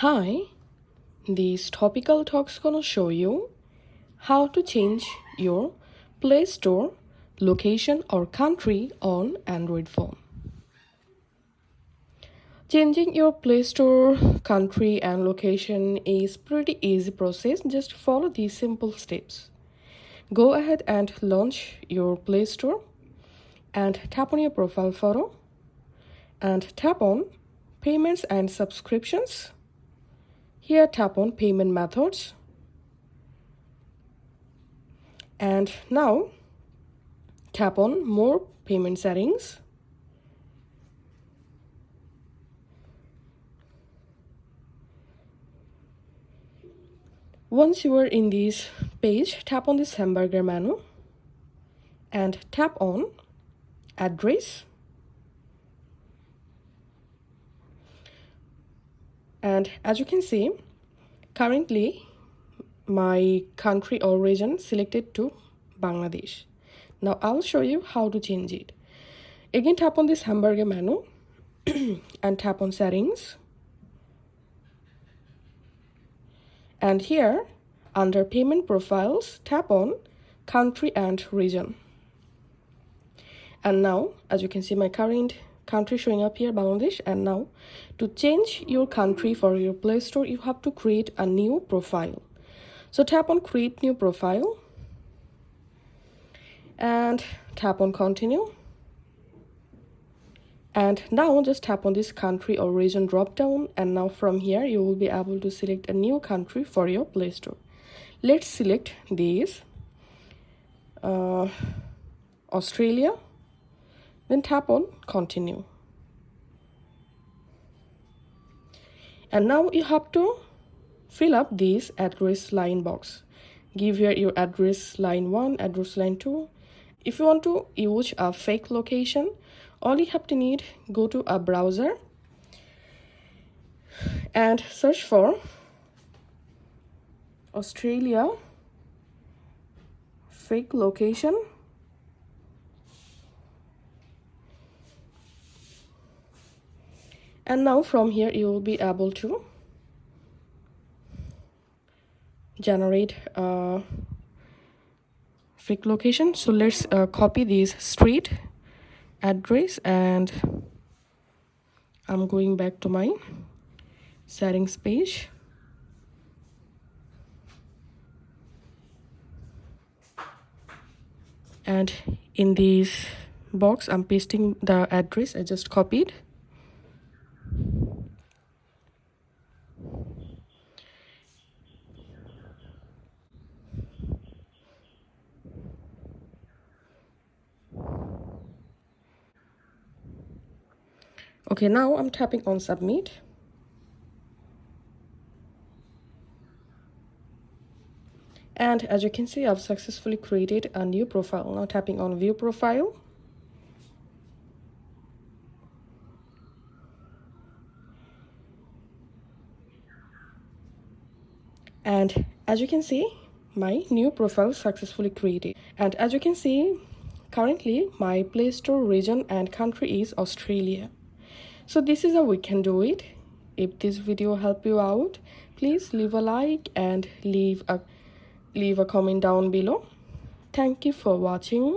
Hi, these topical talks gonna show you how to change your Play Store location or country on Android phone. Changing your Play Store country and location is pretty easy process. Just follow these simple steps. Go ahead and launch your Play Store and tap on your profile photo and tap on payments and subscriptions. Here tap on payment methods. And now tap on more payment settings. Once you are in this page, tap on this hamburger menu and tap on address. And as you can see, currently my country or region selected to Bangladesh. Now I'll show you how to change it. Again, tap on this hamburger menu and tap on settings. And here under payment profiles, tap on country and region. And now as you can see, my current country showing up here, Bangladesh. And now to change your country for your Play Store, you have to create a new profile. So tap on create new profile and tap on continue. And now just tap on this country or region drop down, and now from here you will be able to select a new country for your Play Store. Let's select this Australia, then tap on continue. And now you have to fill up this address line box. Give here your address line 1, address line 2. If you want to use a fake location, all you have to need, go to a browser and search for Australia fake location. And now from here you will be able to generate a fake location. So let's copy this street address, and I'm going back to my settings page. And in this box I'm pasting the address I just copied. Okay, now I'm tapping on submit. And as you can see, I've successfully created a new profile. Now tapping on view profile. And as you can see, my new profile successfully created. And as you can see, currently my Play Store region and country is Australia. So this is how we can do it. If this video helped you out, please leave a like and leave a comment down below. Thank you for watching.